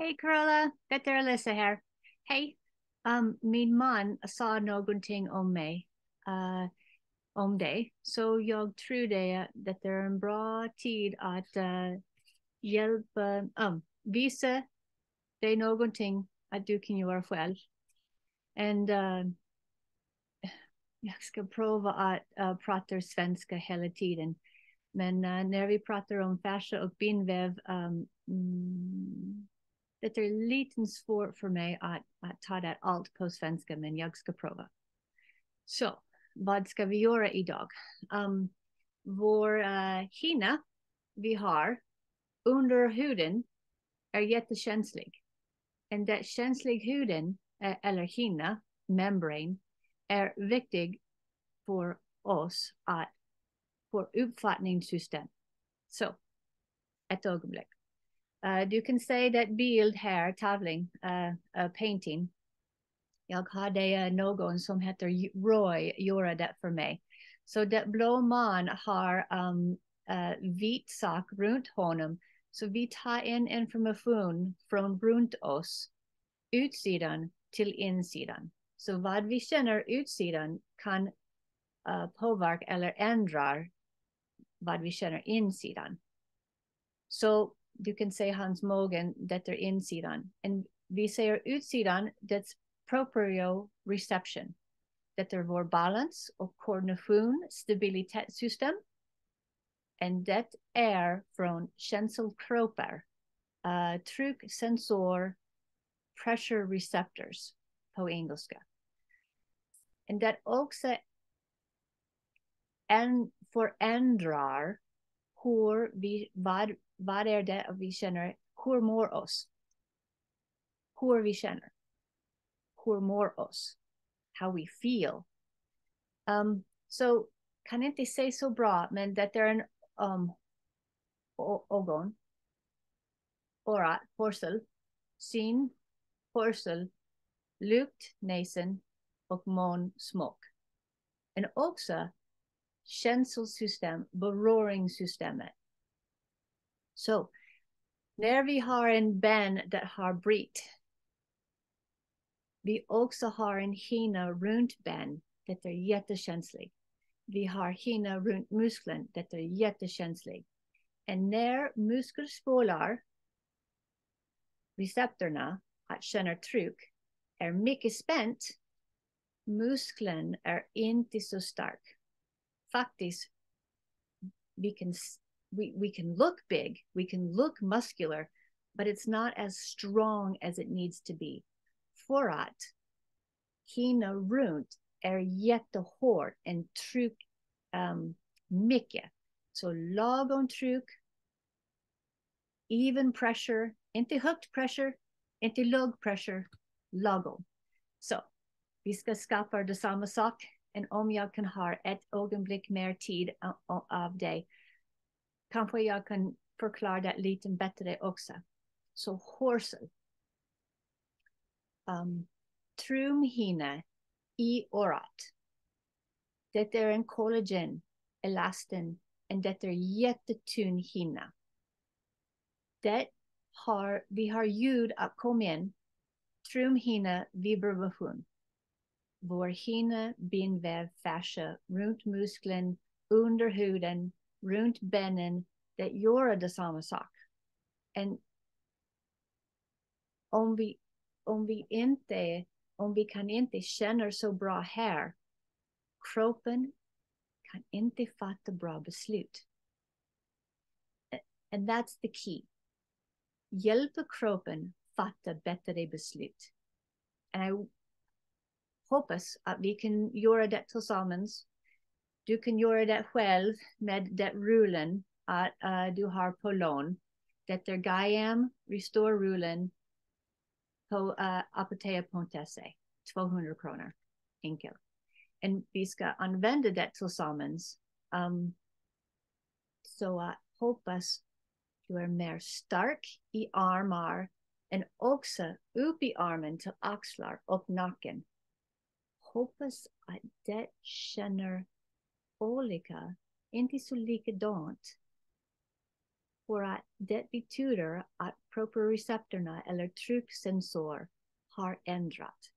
Hej Carola, Letar Allissa här. Hej, min man sa någonting om mig, om dig. Så jag trodde att det är en bra tid att hjälpa, visa dig någonting att du kan göra själv. Och jag ska prova att prata svenska hela tiden. Men när vi pratar om fascia och bindväv, det är lite svårt för mig att ta det allt på svenska, men jag ska prova. Så, vad ska vi göra idag? Vår hinna vi har under huden är jättekänslig. Och det känslig huden, eller hinna, membran, är viktig för oss att få uppfattningssystem. Så, ett ögonblick. Du kan se det bild här, tavling, painting. Jag hade någon som heter Roy göra det för mig. Så det blå man har vit sak runt honom. Så vi tar in information från runt oss, utsidan till insidan. Så vad vi känner utsidan kan påverka eller ändra vad vi känner insidan. Så du kan se hans magen, det är insidan. Och vi ser utsidan, det är proprioception. Det är vår balans och koordination, stabilitetssystem. Och det är från känselkroppar, tryck, sensor, pressure receptors på engelska. Och det också förändrar hur vi, vad är det vi känner, hur mår oss? Hur vi känner. Hur mår oss? How we feel. Så kan inte säga så bra, men det är en ögon, öra, hörsel, syn, hörsel, lukt, näsen och mun, smak. Och också känselsystem, beröringssystemet. Så när vi har en ben that har bryt, vi också har en hinna runt ben, det är jättekänsligt. Vi har hinna runt muskeln, det är jättekänsligt. Och när muskelspolar, receptorerna, att känna tryck, är mycket spänt, muskeln är inte så stark. Faktiskt, we can look big, we can look muscular, but it's not as strong as it needs to be. För att hinna runt är jättehårt och tryck mycket. Så lagom tryck, even pressure, inte högt pressure, inte låg pressure, lagom. Så vi ska skapa det samma sak. Och om jag kan ha ett ögonblick mer tid av dig, kanske jag kan förklara det lite bättre också. Så hörsel. Trumhinna i örat. Det är en kollagen, elastin, och det är jättetunn hinna. Vi har ljud att komma in. Trumhinna, vibration. Vår hinna, bindväv, fascia, runt muskeln, under huden, runt benen, det gör det samma sak. Och om vi kan inte känna så bra här, kroppen kan inte fatta bra beslut. And that's the key. Hjälpa kroppen fatta bättre beslut. And I hoppas att vi kan göra det tillsammans. Du kan göra det själv med det rullen att du har på lån. Det är Gaiam Restore rullen på apotea.se. 200 kronor. Enkelt. Och vi ska använda det tillsammans. Så att hoppas du är mer stark i armar och också upp i armen till axlar och nacken. Hoppas att det känner olika, inte så likadant. för att det betyder att proprioceptorerna eller trycksensor har ändrat.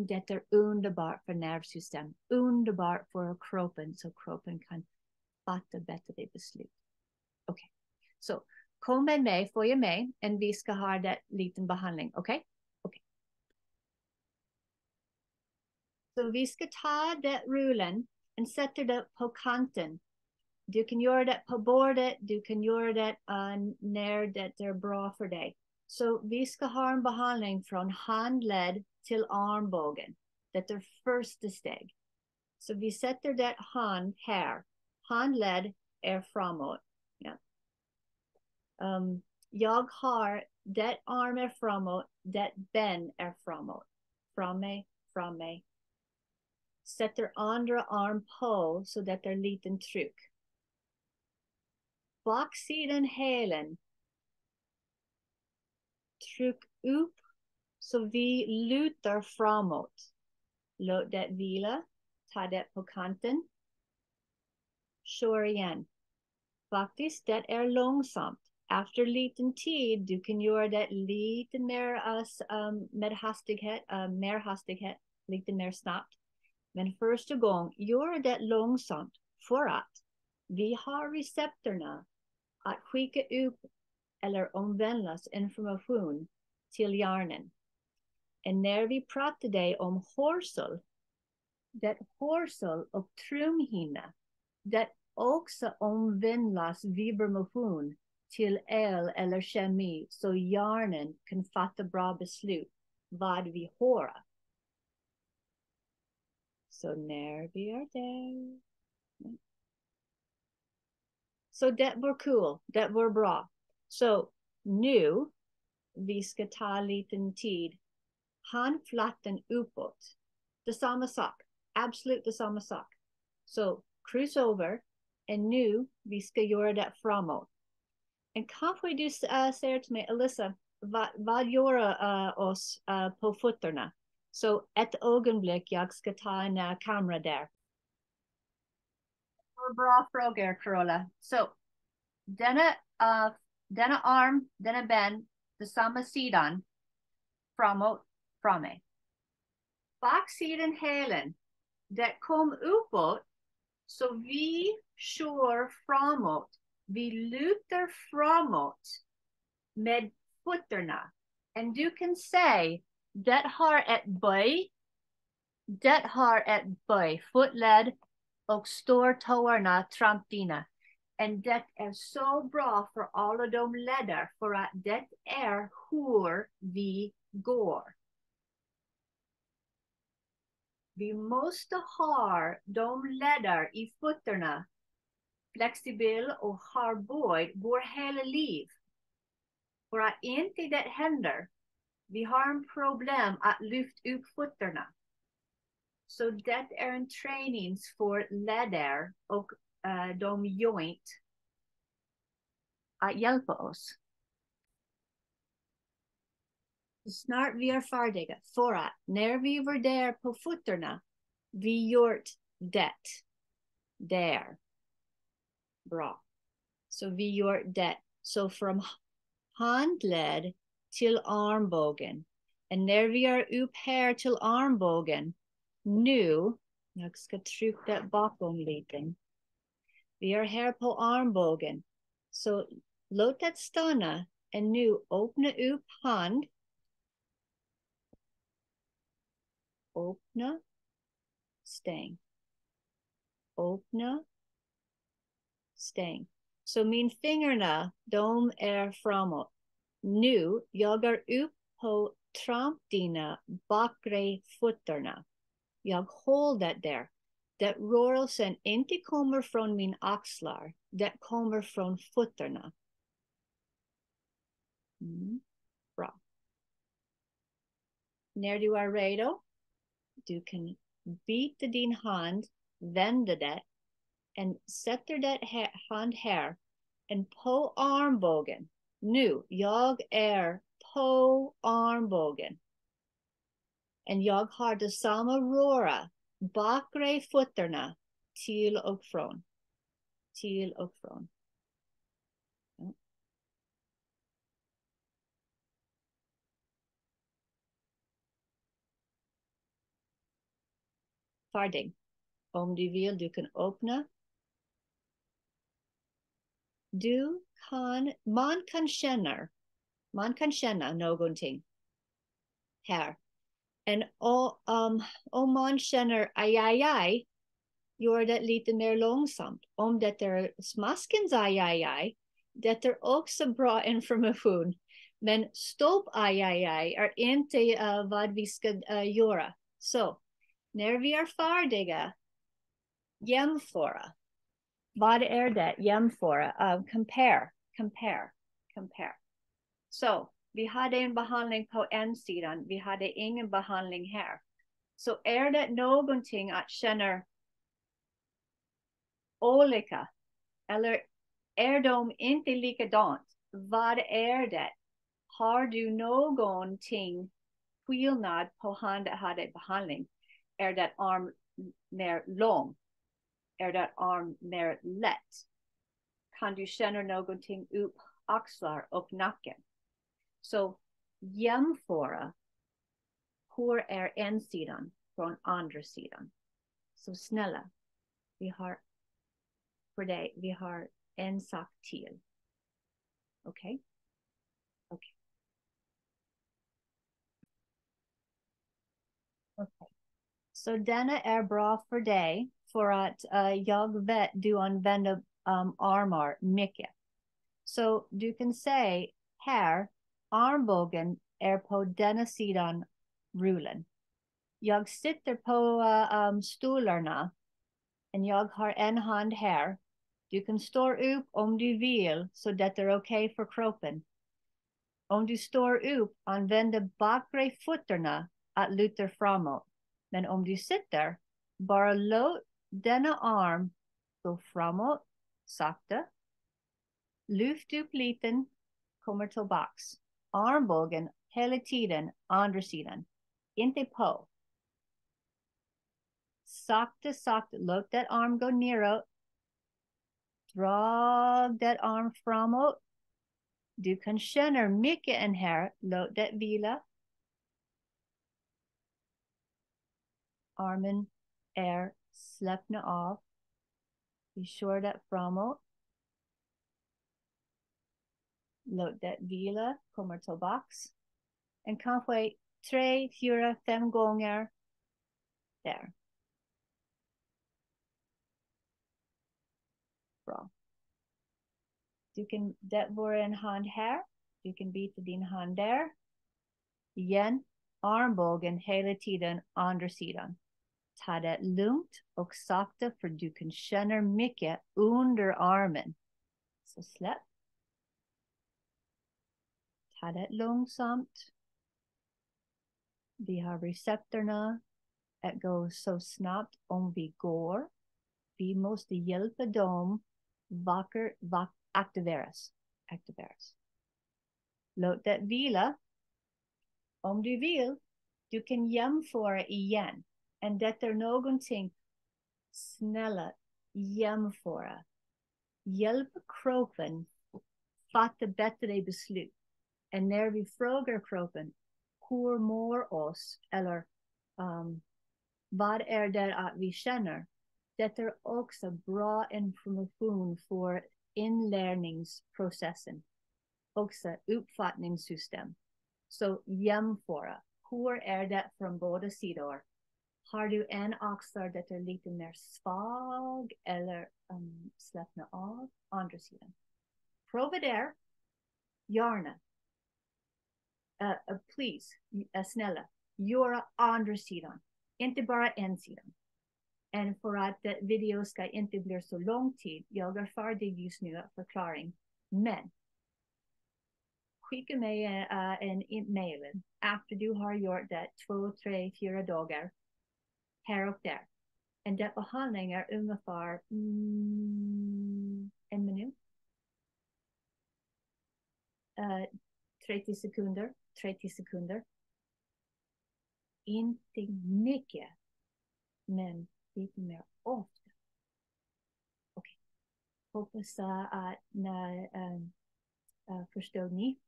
Det är underbart för nervsystem, underbart för kroppen så kroppen kan fatta bättre beslut. Okej, så kom med mig, följ med, och vi ska ha en liten behandling, okej? Okej. Så vi ska ta den rullen och sätta det på kanten. Du kan göra det på bordet, du kan göra det när det är bra för dig. Så vi ska ha en behandling från handled till armbågen. Det är första steg. Så vi sätter det hand här. Handled är framåt. Ja. Jag har det arm är framåt, det ben är framåt. Framme. Sätter andra arm på så det är liten tryck. Baksidan hälen. Tryck upp så vi lutar framåt. Låt det vila. Ta det på kanten. Kör igen. Faktiskt, det är långsamt. Efter liten tid, du kan göra det lite mer med hastighet, mer hastighet, lite mer snabbt. Men första gången, gör det långsamt för att vi har receptorerna att skicka upp eller omvandlas information till hjärnan. Och när vi pratade om hörsel, det hörsel och trumhinna, det också omvandlas vibration till el eller kemi så hjärnan kan fatta bra beslut vad vi hör. Så när vi är där. Så det var cool, det var bra. Så nu vi ska ta liten tid. Handflaten uppåt. Det samma sak. Absolut det samma sak. Så cruise over. Och nu vi ska göra det framåt. Och kanske du säger till mig, Allissa, vad gör oss på fötterna? Så ett ögonblick jag ska ta en kamera där. Bra frågor, Carola. Så denna arm, denna ben, det samma sidan, framåt, framme. Baksidan hälen, det kom uppåt, så vi kör framåt. Vi lutar framåt med fötterna. Och du kan säga, det har ett böj. Det har ett böj, fotled och stortåarna trampdina. Och det är så bra för alla de leder för att det är hur vi går. Vi måste ha de leder i fötterna flexibel och har böjd vår hela liv. För att inte det händer, vi har en problem att lyfta upp fötterna. Så det är en träning för leder och de joint att hjälpa oss. Snart vi är färdiga för att när vi var där på fötterna, vi gjort det där. Bra. Så vi gör det. Så från handled till armbågen. Och när vi är upp här till armbågen, nu, jag ska trycka bakom lite. Vi är här på armbågen. Så låt det stanna. Och nu öppna upp hand. Öppna. Stäng. Öppna. Stäng. Så min fingrarna, de är framåt. Nu, jag är upp på trampdina bakre fötterna. Jag håller det där. Det rörelsen inte kommer från min axlar. Det kommer från fötterna. Bra. När du är redo, du kan byta din hand, vända det, och sätter det hand här, och på armbågen. Nu, jag är på armbågen. Och jag har detsamma röra bakre fötterna till och från. Till och från. färdig. Om du vill, du kan öppna. Man kan känna någonting här. Om man känner aj, gör det lite mer långsamt. Om det är smaskens aj, det är också bra information. Men stopp aj är inte vad vi ska göra. Så, när vi är färdiga, jämföra. Vad är det? Jämföra. Compare. Så, vi hade en behandling på en sidan. Vi hade ingen behandling här. Så är det någonting att känna olika? Eller är de inte likadant? Vad är det? Har du någonting skillnad på hade behandling? Är det arm mer lång? Är det arm mer lätt? Kan du känna någonting upp axlar och nacken? Så jämföra. Hur är en sidan från andra sidan? Så snälla, vi har för dig, vi har en sak till. Okej? Okej. Så denna är bra för dig för att jag vet du använder armar mycket. Så du kan säga här, armbågen är på denna sidan rullen. Jag sitter på stolarna och jag har en hand här. Du kan stå upp om du vill så det är okej för kroppen. Om du står upp, använder bakre fötterna att luta framåt. Men om du sitter, bara låt denna arm gå framåt, sakta. Lyft upp lite, kommer tillbaks. Armbågen hela tiden, andra sidan. Inte på. Sakta, låt det arm gå neråt. Drag det arm framåt. Du kan känna mycket än här, låt det vila. Armen är släppna av. Vi kör det framåt. Låt det vila, kommer tillbaks. En kanske 3, 4, 5 gånger. Där. Bra. Du kan, det var en hand här. Du kan byta din hand där. Igen, armbågen hela tiden, andra sidan. Ta det lugnt och sakta för du kan känna mycket under armen. Så släpp. Ta det långsamt. Vi har receptorerna att gå så snabbt om vi går. Vi måste hjälpa dem aktiveras. Låt det vila. Om du vill, du kan jämföra igen. Och det är någonting, snälla, jämföra. Hjälpa kroppen fatta bättre beslut. Och när vi frågar kroppen, hur mår oss? Eller vad är det att vi känner? Det är också bra information för inlärningsprocessen. Också uppfattningssystem. Så jämföra. Hur är det från båda sidor? Har du en axel det är lite mer svag eller släppna av? Andra sidan. Prova där. Gärna. Please, snälla. Göra andra sidan. Inte bara en sidan. Och för att video ska inte bli så lång tid. Jag är färdig just nu att förklaring. Men. Skicka mig en e-mail efter du har gjort det 2, 3, 4 dagar. Här och där. En det behandling är ungefär 1 minut. 30 sekunder. Inte mycket. Men lite mer ofta. Okej. Hoppas att när förstod ni.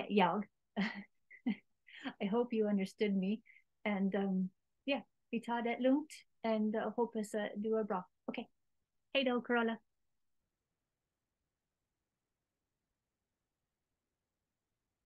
Jag. I hope you understood me. And yeah. Vi tar det lugnt och hoppas att du är bra. Okej. Hej då, Carola.